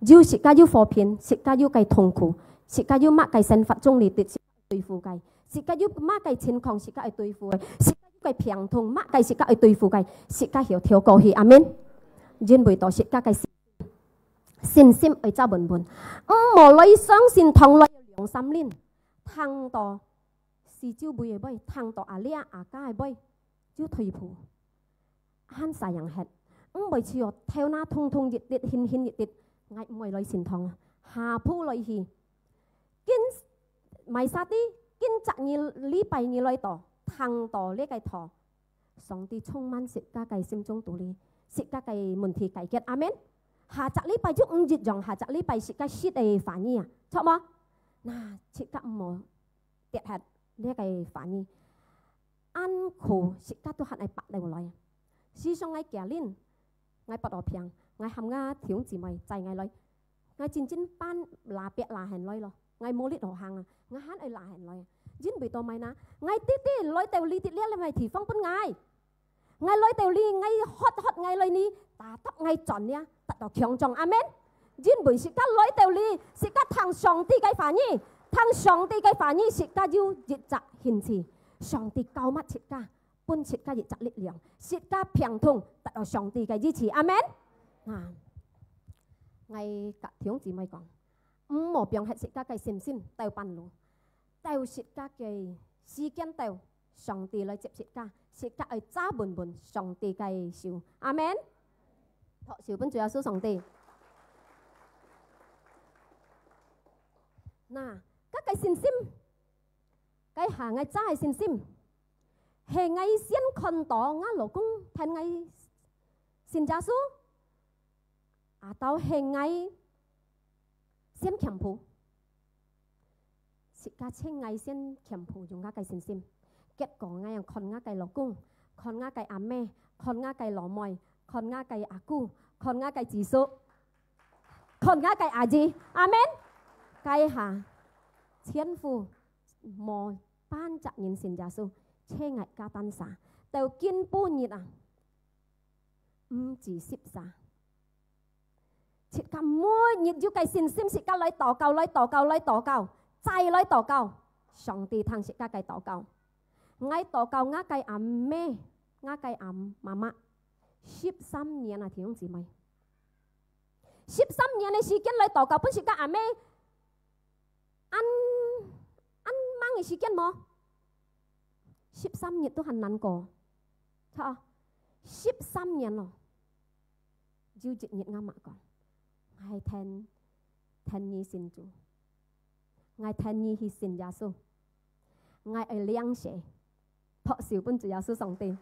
dù sự cái dù phổ biến sự cái dù cái痛苦sự cái dù mạ cái sinh hoạt trong lý tiết đối付cái sự cái dù mạ cái情況sự cái đối付sự cái平痛mạ cái sự cái對付cái sự cái hiểu theo過去amen Jin buổi tối sự cái信心ở trong bồn bồn冇lấy相信同lấy良心linh thằng đó是招背嘅背thằng đó阿叻阿家嘅背招退步慳晒人吃每次我跳那通通熱熱獻獻熱熱嗌唔係來善堂下鋪來去見咪殺啲見責你禮拜你來到thằng đó呢個頭上帝充滿食家嘅心中道理食家嘅問題解決阿們下集禮拜就唔熱用，下集禮拜食家雪嘅反應啊，錯嗎？嗱，食家唔好跌下呢個反應，安苦食家都係係白流來，時常係夾鏈，係不落平，係含家條姊妹制係來，係真真班拿別拿行來咯，係冇力學行啊，係慳係拿行來，因為到咪嗱，係啲啲來到呢啲呢係咪地方本嗌？ngay lối đầu li ngay hot ngay lối ni ta tóc ngay chọn nha ta đọc強壯amen Jin buổi sự các lối đầu li sự các thằng song ti cái phản nhi thằng song ti cái phản nhi sự các yêu dịch chặt hình gì song ti cao mắt sự các bún sự các dịch chặt lực lượng sự các phiền thùng ta đọc song ti cái gì chỉ amen ngay các thiếu gì mày còn một 병 hết sự các cái sim sim tàu pan luôn tàu sự các cái si kiến tàu song ti lại chụp sự các ở cha bồn bồn song ti cái siêu amen thọ siêu bên chúa song ti nà các cái xin sim cái hàng ngày cha hay xin sim hệ ngày xiên con tỏ ngã lỗ cung thành ngày xin gia su tao hệ ngày xiên kèm phụ sự các trên ngày xiên kèm phụ dùng các cái xin sim kết quả ngay con ngã cái lỗ cung con ngã cái ame con ngã cái lỗ mồi con ngã cái aku con ngã cái chỉ số con ngã cái gì amen cái hà thiên phu mò ban chặt nhìn xin gia su che ngại ca tan xả tàu kiên bu nhiệt chỉ xếp xả chỉ cả mỗi nhiệt du cái xin sim chỉ cả lấy tỏ cao chạy lấy tỏ cao song ti thằng chỉ cả cái tỏ cao ngay tỏ cao ngã cái mê ngã cái mama ship sam nhiệt là thiếu gì mày ship sam nhiệt này chỉ kiến lấy tỏ cao vẫn chỉ cả mê ăn mang cái chỉ kiến mò ship sam nhiệt tôi hành nắn cổ thôi ship sam nhiệt nó dư dịch nhiệt ngắm mặt còn ngày ten nhi xin chủ ngày ten nhi hy sinh gia su ngày ở liang sẽ thọ siêu bên chủ gia su song tiền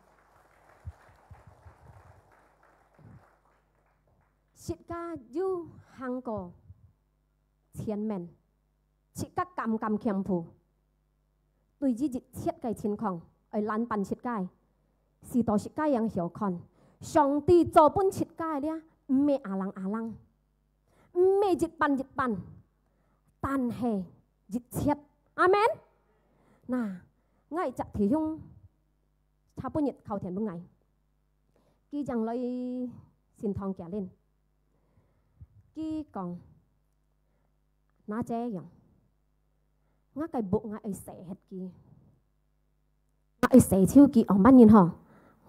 ship ca dư hàng cổ thiên men chỉ các cầm kèm phù tôi chỉ thiết cái thiên khong ở lan pan thiết cái si to thiết cái yang hiểu con song ti cho bún thiết cái đấy mẹ lăng mẹ dịch pan tan hè dịch thiết amen nà ngay chặt thì hung tháp bún nhiệt khâu thiền bún ngày khi chẳng lấy xin thong kẻ lên khi còn nó che yang ngã cái bụng ngã ấy sẻ hết kì ngã ấy sẻ chiêu kì ở ban nhìn hả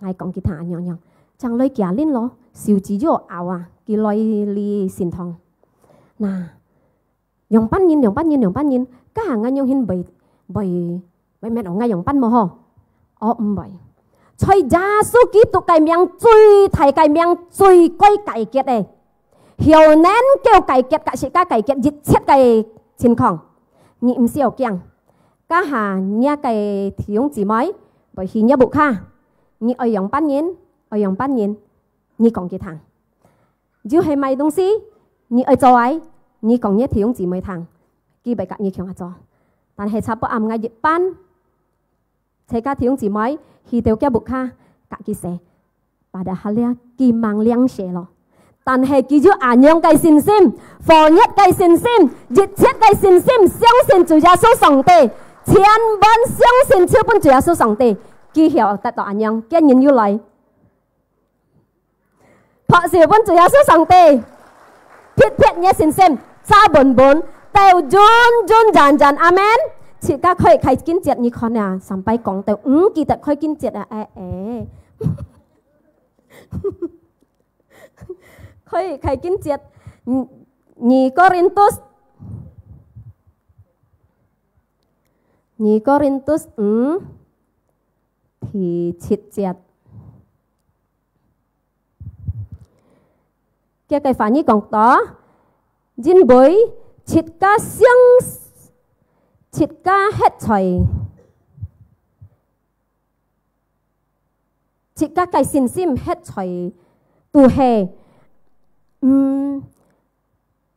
ngài còn kì thả nhong chẳng lấy kia lên lo siêu chỉ vô ảo kì lôi li xin thong nà nhong ban nhìn các hàng ngài nhong hin bày mẹ nó ngài nhong ban mà hả bày chơi giá số kỹ tục cái miệng chui thầy cái miệng chui quay cải kiệt này hiểu nén kêu cải kiệt cả sĩ ca cải kiệt dịch chết cái xin khong nhịm siêu kiang cá hà nha cái thiếu chỉ mới bởi khi nha bộ kha nhị ở dòng ban nhìn nhị còn cái thằng dù hay mày东西nhị ở chỗ ấy nhị còn nhớ thiếu chỉ mới thằng kia bởi cả nhị khiong cho但係差不多ngay dịch ban thấy cá thiếu chỉ mới khi tiêu kia bộ kha cả cái xe bà đã hal kia mang liang xe lo 但係記住安樣嘅信心，防疫嘅信心，熱切嘅信心，相信主耶穌上帝，千萬相信超本主耶穌上帝，記後得到安樣，見人要嚟，拍攝本主耶穌上帝，撇嘅信心，揸本，到準陣，阿們。切家可以開見節，你看啊，上輩講到記得開見節啊，可以開見節，2 Korintus 5 thì 7 節，cái phản ý講đó, dinh bối切家hết thầy,切家cái信心hết thầy, tu hè,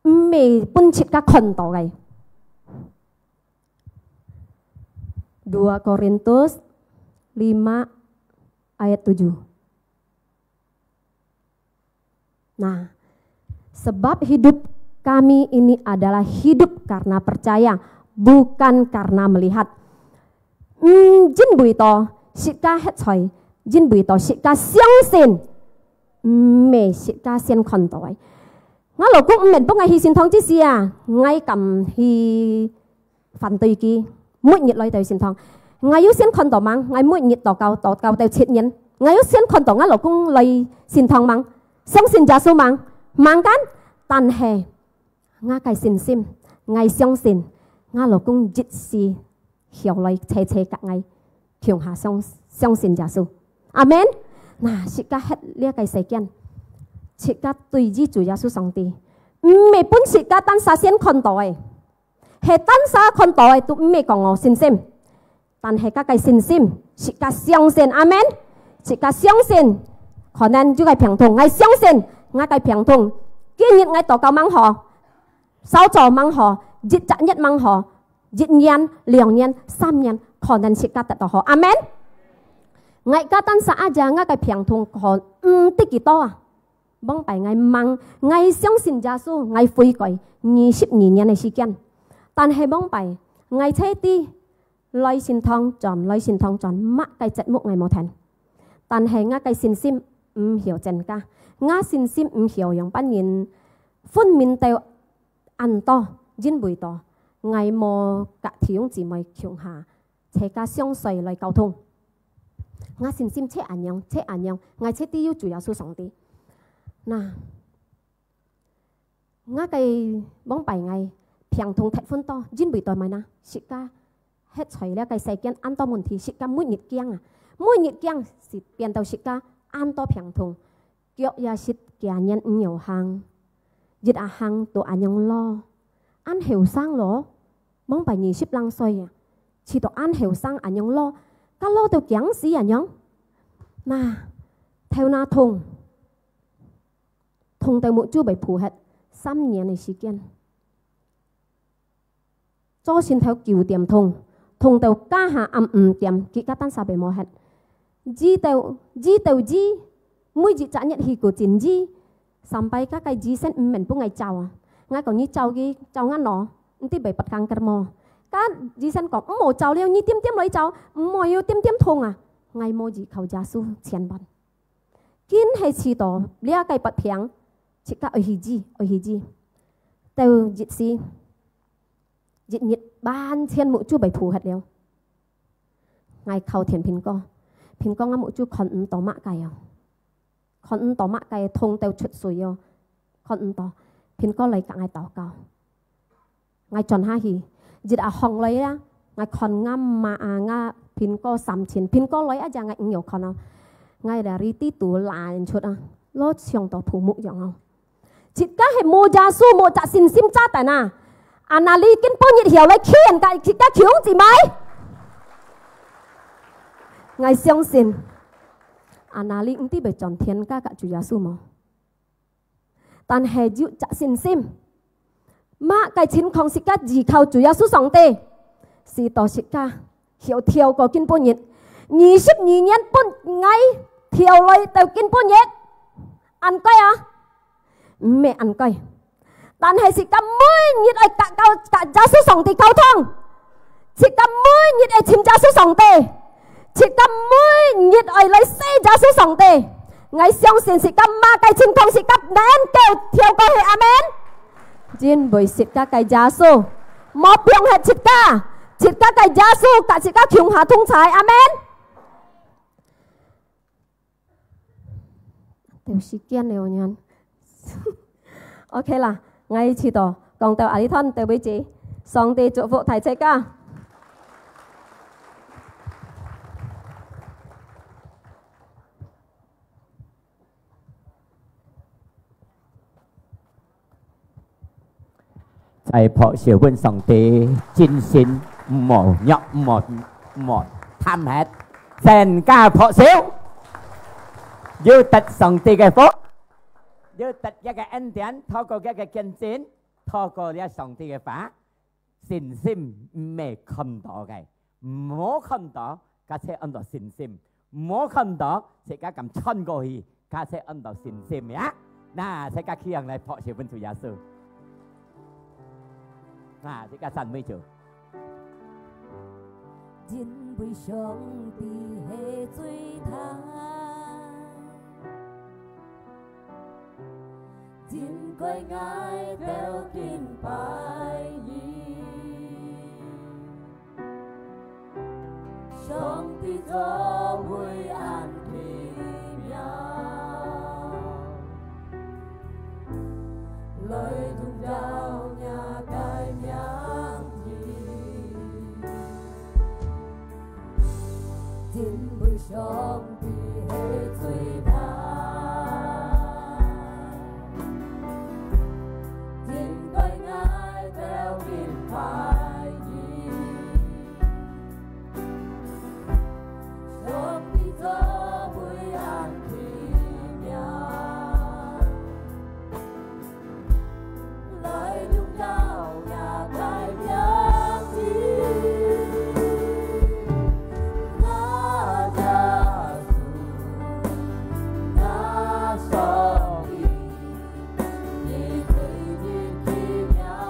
mày pun切家看到cái. 2 Korintus 5 ayat 7. Nah, sebab hidup kami ini adalah hidup karena percaya, bukan karena melihat. Jin bùi to, sĩ ca hết thầy, jin bùi to sĩ ca相信, mẹ sĩ ca xem con tội. Ngã lộc cũng mình bốc ngay hy sinh thông chứ gì à, ngay cầm hy phản tùy kỳ, mỗi nhiệt lời tùy xin thông. Ngay yếu xem con tội mang, ngay mỗi nhiệt tổ cao tùy chết nhân. Ngay yếu xem con tội ngã lộc cũng lời xin thông mang,相信耶穌mangกัน, 但係我嘅信心，我相信我老公一時後來車隔我強下相信耶穌，阿們。嗱，設家喺呢一個世間，設家對於主耶穌上帝，唔係本設家單殺先看到嘅，係單殺看到嘅都唔係講我信心，但係家嘅信心，設家相信，阿們。設家相信，可能就係平通，我相信我嘅平通。今日我禱告芒河，稍作芒河，日日一芒河，1年、2年、3年，可能是家得到河，阿們。我家單啥阿我嘅平通可得幾多啊？幫俾我芒，我相信耶穌，我悔改22年嘅時間，但係幫俾我車啲來信堂轉，乜嘅節目我冇聽，但係我嘅信心唔曉增加。我信心唔曉用班人分面到按多，因為多，我冇隔弟兄姊妹強下，大家相隨來溝通。我信心切按樣，我切啲要主耶穌上帝。嗱，我嘅幫拜我平通踢分多，因為多咪嗱，時間喺除了嘅世間按多問題，時間每日驚啊，每日驚是變到時間按多平通。腳也是家人唔有行，日阿行都安樣咯，安後生咯，冇by20lang歲啊，似到安後生安樣咯，家咯到驚死安樣，嗱，theo na thông到một chú bị phù hết 3 年嘅時間，左先theo 9點通到家下暗5點，結果單曬被摸hết，知道。每日賺一個錢資，上輩家計資身唔明幫我做啊！我講你做嘅做啱攞，唔啲被拔更㗎麼？家資身講唔冇做了，你點來做？唔係要點痛啊！我冇依靠耶穌千萬，堅係遲到呢一計不平，即刻去知，到日時日半千冇豬被負hết了，我靠田蘋果我冇豬看唔到乜計啊！看唔到乜嘅痛到出水哦，看唔到，偏個嚟夾我禱告，我轉下去，日啊紅嚟啦，我看啱嘛我偏個3000，偏個嚟一隻我唔有看啊，我係嚟啲度爛出啊，攞上到鋪木樣啊，節家係冇耶穌冇扎信心扎但啊，阿那里根本日後嚟欺人家，節家強自咪，我相信。阿那里唔啲被轉天家嘅主耶穌冇，但係要扎信心，乜嘅情況是家依靠主耶穌上帝，是到是家要跳過見半日，22年半捱跳來到見半日，按計啊， mẹ ăn coi但係是咁每日係假書上帝溝通，是咁每日係簽假書上帝，是咁每日係嚟寫假書上帝。我相信是咁馬計清通是咁難叫跳過去，阿們。真袂是個計假書，冇變係切個計假書，架切個強下通才，阿們。條時間了nhân OK 啦。ngay chỉ tổ còn tàu ấy thân tàu với chị xong thì chủ vụ thầy chơi ca thầy phó siêu quân xong thì chính xin một nhọc một tham hết sen ca phó siêu dư tật xong thì cái phốt dư tật cái anh tiến thọ có cái kiên chiến thọ có cái xong thì cái phá xin sim mẹ không đó cái mố không đó cái sẽ ăn đó xin sim mố không đó sẽ cái cầm chân go hi cái sẽ ăn đó xin sim nhá na sẽ cái khiêng này phó siêu quân chủ giáo sư na sẽ cái sẵn mấy chữ Chính vì sông thì hệ duy thái Chính coi ngài theo kinh bài gì Sông thì gió vui an kỳ nhau Lời thùng đau nhà cài nhang gì Chính vì sông thì hệ duy thái phải gì sớm đi gió vui an thì nhau lời nhung đau nhà cài nhang gì ngã ra ngã sông đi tới đi khi nhau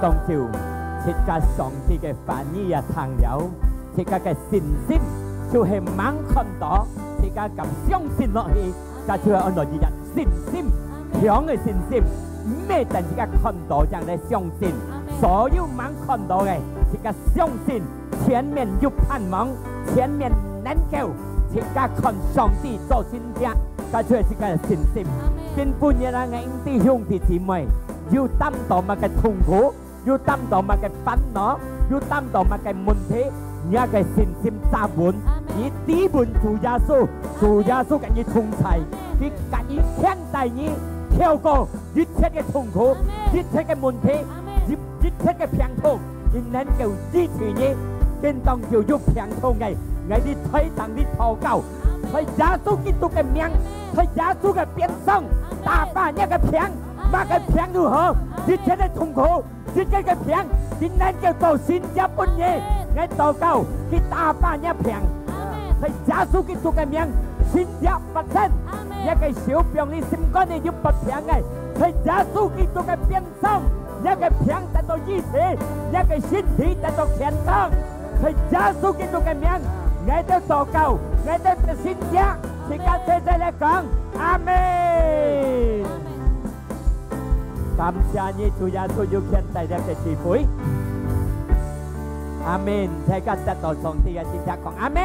當朝切個上帝嘅反意啊朋友，切個嘅信心就係猛看到，切個咁相信落去，就就係按照日日信心強嘅信心，咩陣切個看到就係相信，所有猛看到嘅切個相信，前面有盼望，前面能夠切個看上帝做先者，就就係切個信心。เป็นปุญญาไงที่兄弟姊妹要擔當乜嘅痛苦，要擔當乜嘅煩惱，要擔當乜嘅問題，你嘅信心站穩，以底本主耶穌，主耶穌嘅你同在，佢嘅你強大你跳過一切嘅痛苦，一切嘅問題，一切嘅病痛，佢能夠支持你，跟當就要病痛嘅，我哋推動你禱告。在耶穌基督嘅名，在耶穌嘅邊上，打敗呢個病，乜嘅病如何？一切嘅痛苦，一切嘅病，只能夠到新加坡嘢，我禱告，佢打敗呢病。在耶穌基督嘅名，新加坡人，一個小病你心肝你要不病嘅，在耶穌基督嘅邊上，一個病得到醫治，一個身體得到健康，在耶穌基督嘅名。我哋禱告，我哋嘅信仰，時間謝謝你講，阿門。感謝你主耶穌要獻大家嘅慈悲，阿門。大家得到上帝嘅指責講阿門。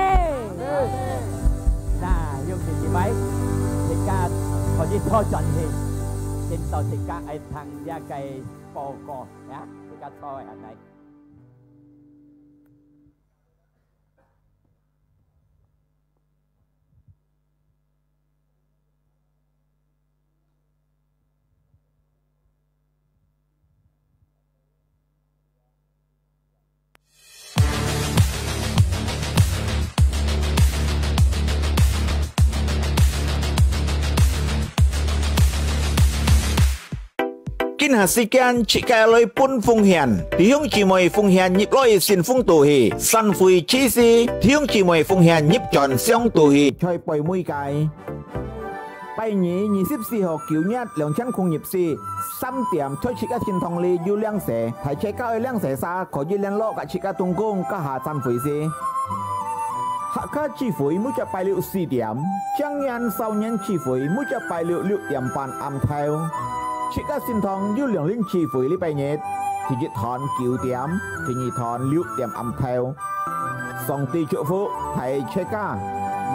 嗱，用弟兄妹，大家可以拖轉去，見到大家喺ทาง一嘅報告呀，大家拖喺ไหน今下時間設計來半奉獻，弟兄姊妹奉獻業來先鋒道氣，神會指示弟兄姊妹奉獻業盡相道氣，在背每屆。拜二24號9日2024 3點推設嘅天堂裏有兩社，係設計兩社沙可以聯絡嘅設計動工嘅下站會師。客家聚會每隻拜六4點，將人少年聚會每隻拜六6點半暗頭。設計天堂有兩輪聚會禮拜日，第一堂9點，第二堂6點暗頭。上帝祝福係設計。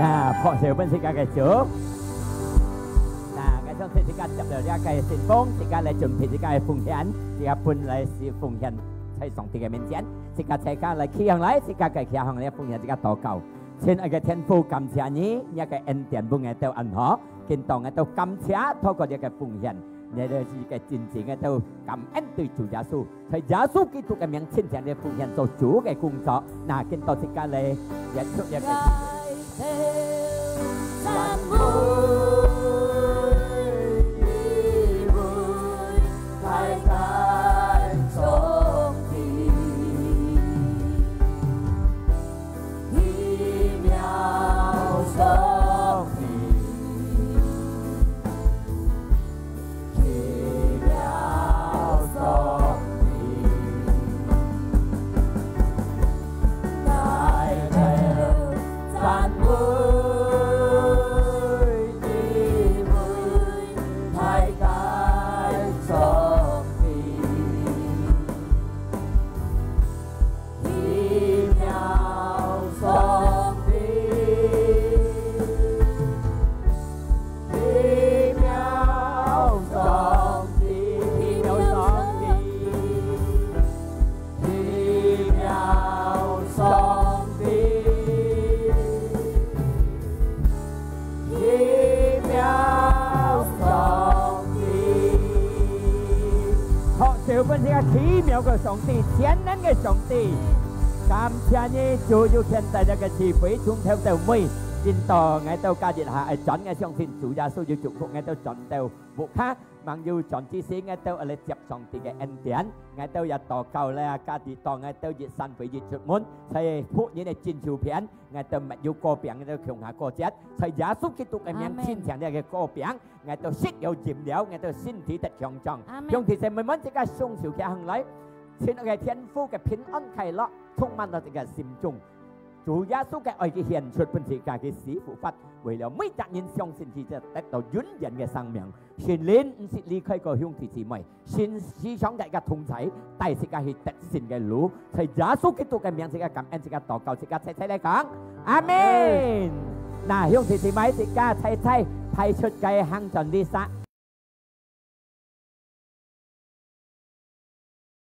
嗱，破小本設計嘅主。trong thời gian chậm được ra cái thành công, thì cái lại chuẩn bị cái phụng hiến, thì cái phun lại sự phụng hiến thay song thì cái miễn chiến, thì cái lại khi hàng lại, thì cái khi hàng lại phụng hiến thì cái tổ cầu, trên cái thiên phu cảm謝nhí, nhà cái ân tiền bung ngày tàu ăn họ, kinh tòng ngày tàu cảm謝, thôi còn cái phụng hiến, này là cái chính trị ngày tàu cảm ơn từ chủ giáo sư, thầy giáo sư kỹ thuật cái miếng chiến tranh để phụng hiến cho chủ cái cung cho, na kinh tòng thì cái lại nhận thức cái奇妙嘅上帝，天能嘅上帝，感謝你主要現在嘅慈悲從頭到尾，見到我到家日下係準嘅相信主耶穌要祝福我到準到無khác，mang yêu chọn chi sĩ ngay tao ở lại tiếp song thì cái ân điển ngay tao ya tỏ cầu là ca đi tỏ ngay tao diệt san với diệt chuột muốn thầy phụ như này chín chiu phiền ngay tao mặc yêu cô biển ngay tao khiêu hạ cô chết thầy giá xúc cái tục cái miếng xin thằng này cái cô biển ngay tao xích yêu chìm đéo ngay tao xin thị tật chồng chồng trong thì sẽ mới muốn chỉ cái sung siêu cái hằng lấy xin cái thiên phu cái phiến ân khai lọ thông man là cái sim trung chủ耶穌嘅愛嘅獻出本世界嘅使福法，為了每一人相信佢就得到永遠嘅生命。神靈唔是離開個兄弟姊妹，神思想大家同在，但係係得勝嘅路。在耶穌基督嘅名，自家感恩，自家禱告，自家齊齊嚟講，阿門。嗱，兄弟姊妹，自家齊齊派出嘅行進啲撒。